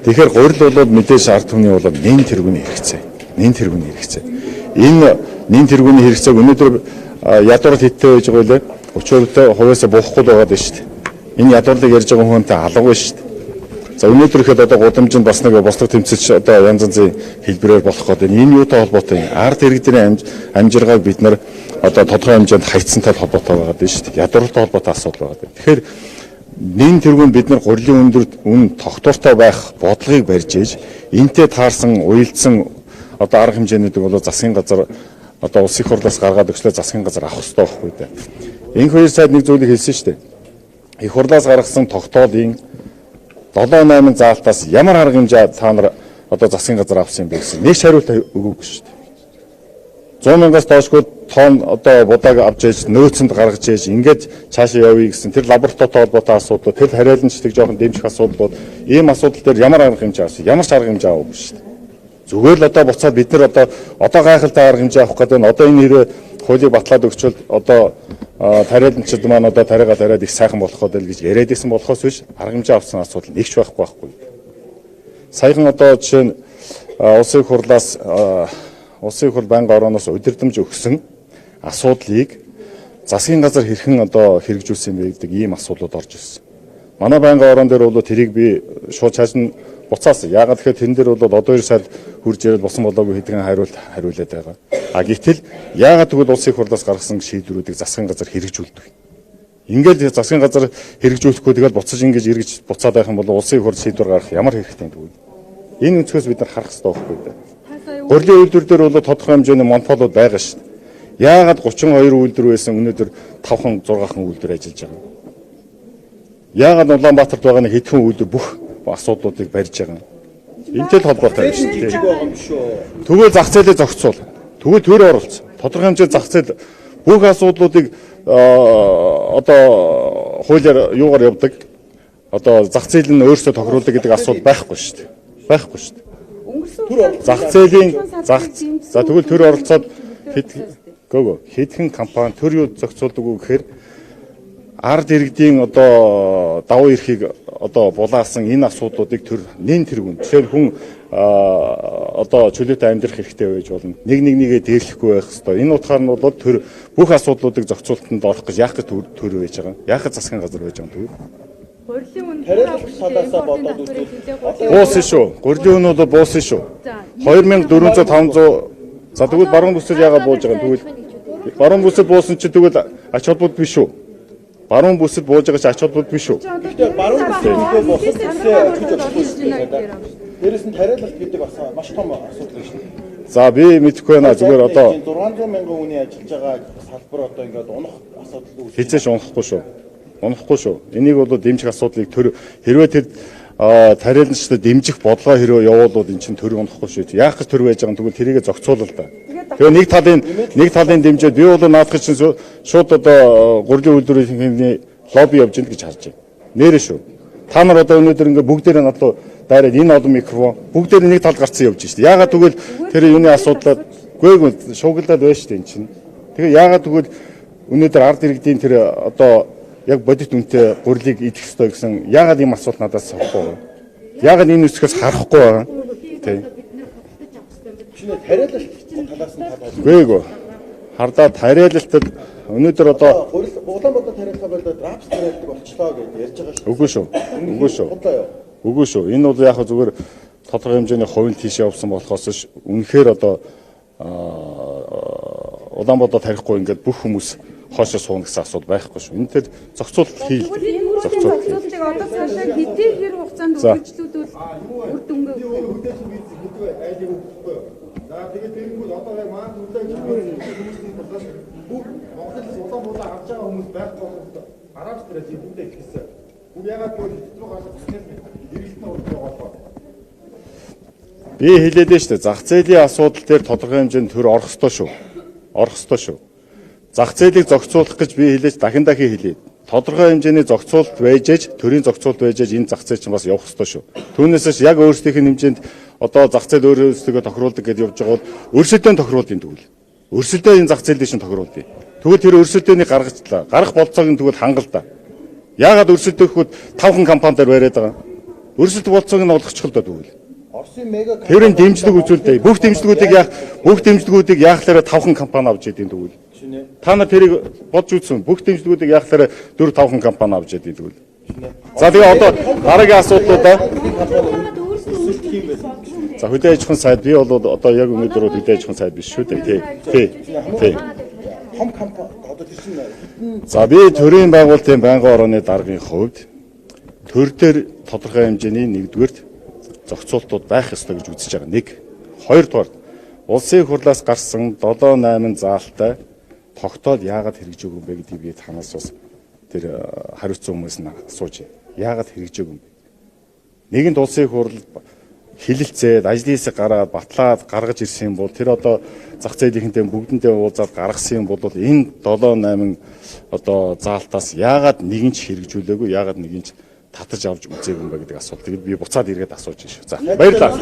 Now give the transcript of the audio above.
Тэгэхээр гурил болоод мэдээж ард түмний болоод нэн тэргүүний хэрэгцээ. Нэн тэргүүний хэрэгцээ. Энэ нэн тэргүүний хэрэгцээг өнөөдөр ядуурт хиттэй байж байгаа үлээ. 30% буухгүй л байгаа шүү дээ. Энэ ядуурлыг ярьж байгаа хүнтэй алгагүй шүү дээ. За өнөөдөр ихэд одоо гудамжинд бас нэг бослог тэмцэлч одоо янз янзын хэлбэрээр болох гэдэг. Энэ юутай холбоотой? Ард иргэдийн амжиргааг бид нар одоо тодорхой хэмжээнд хайцсантай холбоотой байгаа дээ шүү дээ. Ядуурлалтай холбоотой асуудал байгаа дээ. Тэгэхээр нэн тэргүүнд бид нар гурилын өндөр үн тогтвортой байх бодлогыг барьж ээж энтэй таарсан уялдсан одоо арга хэмжээнүүдийг бол засгийн газар одоо улсын их хурлаас гаргаад өгчлөө засгийн газар авах хэрэгтэй байхгүй дээ. Энэ хоёр сайд нэг зүйлийг хэлсэн шүү дээ. Их хурлаас гаргасан тогтоолын 7-8 заалтаас ямар арга хэмжээ та нар одоо засгийн газар авсан юм бэ гэсэн нэг хариулт өгөөгүй шүү дээ. 100,000-аас доошгүй тоон одоо будааг авч ээж нөөцөнд гаргаж ээж ингээд цаашаа явъя гэсэн тэр лабораторитой холбоотой асуудал, тэр хариаланчдаг жоохон дэмжих асуудлууд, ийм асуудал дээр ямар арга хэмжээ авсан, ямар ч арга хэмжээ аваагүй шүү дээ. Зүгээр л одоо буцаад бид нар одоо гайхалтай арга хэмжээ авах гэдэг нь одоо энэ хэрэг хуулийг батлаад өгчвөл одоо тариаланчид маань одоо тариагаа тариад их сайхан болох гэдэг л гэж яриад исэн болохоос биш арга хэмжээ авсан асуудал нэгч байхгүй. Саяхан одоо жишээ нь улсын их хурлаас улсын их хурл байнгын орооноос удирдамж өгсөн асуудлыг засгийн газар хэрхэн одоо хэрэгжүүлсэн бэ гэдэг ийм асуудлууд орж ирсэн. Манай байнгын ороон дээр бол тэрийг би шууд чаашин буцаасан. Яагаад гэхээр тэн дээр бол одоо 2 сар хурж ирээд босон болоогүй хэдхэн хариулаад байгаа. Гэтэл яагаад тэгвэл улсын их хурлаас гаргасан шийдвэрүүдийг засгийн газар хэрэгжүүлдэг. Ингээд засгийн газар хэрэгжүүлэхгүй тэгэл буцаж ингэж эргэж буцаад байх юм бол улсын их хурл шийдвэр гаргах ямар хэрэгтэй юм бэ? Энэ өнцгөөс бид нар харах хэрэгтэй байхгүй юу? Гурилын үйлдвэр дээр бол тодорхой хэмжээний монополууд байгаа шүү дээ. Яагаад 32 үйлдвэр байсан өнөөдөр 5хан 6хан үйлдвэр ажиллаж байгаа юм? Яагаад Улаанбаатарт байгаа нэг хэдхэн үйлдвэр бүх асуудлуудыг барьж байгаа юм? Энтэй л холбоотой шүү дээ. Тэгвэл зах зээлээ зохицуул. Тэгвэл төр оролцсон. Тодорхой хэмжээний зах зээл бүх асуудлуудыг одоо хуулиар юугаар явдаг? Одоо зах зээл нь өөрсдөө тохируулдаг гэдэг асуудал байхгүй шүү дээ. Байхгүй шүү дээ. Зах зээлийн за тэгвэл төр оролцоод хэдхэн компани төр юу зохицуулдаг уу гэхээр ард иргэдийн одоо давуу эрхийг одоо булаасан энэ асуудлуудыг төр нэн тэргүүн. Тэгэхээр хүн одоо чөлөөтэй амьдрах хэрэгтэй байж болно. Нэгээ дээрлэхгүй байх хэрэгтэй. Энэ утгаар нь бол төр бүх асуудлуудыг зохицуулалтанд орох гэж яах гэж төр байж байгаа. Яах гэж засгийн газар байж байгаа юм. Гурилын үн талаасаа бодоод үзвэл буусан шүү. Гурилын үн бол буусан шүү. 2400 500 за тэгвэл баруун бүсэл яагаад бууж байгаа юм? Тэгвэл баруун бүсэл буусан чи тэгвэл ач холбогдол биш шүү. Баруун бүсэл бууж байгаа чи ач холбогдол биш шүү. Тэгэхээр баруун бүсэлдээ буусан гэсэн дээрээс нь тариалалт гэдэг бас маш том асуудал шүү дээ. За би мэдэхгүй байна. Зүгээр одоо 600 мянган хүний ажиллаж байгаа салбар одоо ингээд унах асуудал үүсэж хизээш унахгүй шүү. Унахгүй шүү. Энийг бол дэмжих асуудлыг төр хэрвээ тэр тариаланчдад дэмжих бодлого хэрвээ явуулвал эн чинь төр унахгүй шүү. Яах гэж төр байж байгаа юм тэгвэл тэрийг зохицуулал та. Тэгээ нэг талын дэмжээд би бол наадах чинь шууд одоо гурилын үйлдвэрийн лобби явж гэнэ гэж харж байна. Нэрээ шүү. Та нар одоо өнөөдөр ингээд бүгдээрээ надлуу дайраад энэ олон микрофон бүгдээр нэг талд гарцсан явж шүү. Яагаад тэгвэл тэр юуны асуудлаад гүйг шуугилдаад байна шүү дээ эн чинь. Тэгээ яагаад тэгвэл өнөөдөр ард иргэдийн тэр одоо яг бодит үнэтэй гурилыг идэх ёстой гэсэн яагаад ийм асуулт надаас авахгүй вэ? Яагаад энэ үсгээс харахгүй байгаа? Тийм. Чиний тариалалт талаас нь тал. Гээгүй. Хардаа тариалалтад өнөөдөр одоо Улаанбаатар тариалал болоод рапс тариалдаг болчлоо гэж ярьж байгаа шүү. Үгүй шүү. Үгүй шүү. Үгүй шүү. Энэ бол яг зүгээр тодорхой хэмжээний хувийн тийш явсан болохоос үнэхээр одоо Улаанбаатар тарихгүй ингээд бүх хүмүүс хоошоо суун гэсэн асуудал байхгүй шүү. Энэ төр зохицуулалт хийх. Зохицуулалтыг одоо цаашаа хэдий хэр хугацаанд үргэлжлүүлвэл үр дүнгээ өгөх вэ? За тэгээд тэрнгүүл одоо яг маань хүлээж хүмүүсийн тусгал бүх Монголд Улаанбаатар авч байгаа хүмүүс байхгүй болоход араб стресс бүгдээ ихсэн. Уг ягаад гэвэл хэцүү гарах гэснээр эргэлтэн урд байгаа. Би хэлээд нь шүү дээ. Зах зээлийн асуудал дээр тодорхой хэмжээнд төр орох ёстой шүү. Орох ёстой шүү. Зах зээлийг зохицуулах гэж би хэлээж дахин хэлээд. Тодорхой хэмжээний зохицуулалт байж ээж, төрийн зохицуулалт байж ээж энэ зах зээл чинь бас явах ёстой шүү. Түүнээсээс яг өөрсдийнх нь хэмжээнд одоо зах зээл өөрөөсөө тохируулдаг гэж явж байгаа бол өрсөлдөөн тохируулдیں۔ Тэгвэл өрсөлдөө энэ зах зээлийн шин тохируулдیں۔ Тэгвэл тэр өрсөлдөөнийг гаргачлаа. Гарах болцоог нь тэгвэл хангал да. Яагаад өрсөлдөөхгүй 5хан компанидэр бариад байгаа? Өрсөлдөх болцоог нь олгочих л доо тэгвэл. Оросын мега Тэрийн дэмжлэг үзүүлдэг. Бүх дэмжлэгүүдийг яахлаараа 5хан компани авч яадаг тэгвэл. Та нар тэрийг бодж үзсэн. Бүх дэмжлэгүүдийг яахлаараа 4-5хан компани авч яадаг тэгвэл. За тэгээ одоо дараагийн асуудлуудаа за хөдөө аж ахуйн сайд би бол одоо яг өнөөдөр хөдөө аж ахуйн сайд биш шүү дээ. Тий. хом компани одоо тэр чинь За би төрийн байгуулалтын байнгын орооны даргын хувьд төр дээр тодорхой хэмжээний нэгдүгээрт зохицуултууд байх ёстой гэж үзэж байгаа. Нэг. Хоёрдугаар улсын хурлаас гарсан 7-8 заалтай тогтоол яагаад хэрэгжээгүй юм бэ гэдгийг би танаас бас тэр хариуцсан хүмүүс нь асууж байна. Яагаад хэрэгжээгүй юм бэ? Нэгэнд улсын хурл хилэлцээд ажлын хэсэг гараад батлаад гаргаж ирсэн бол тэр одоо зах зээлийнхэнтэй бүгдэндээ уулзаад гаргасан юм бол энэ 7-8 одоо заалтаас яагаад нэгэн ч хэрэгжүүлээгүй, яагаад нэгэн ч татаж авч үзээгүй юм бэ гэдэг асуултыг би буцаад ирээд асууж байна шүү. За баярлалаа.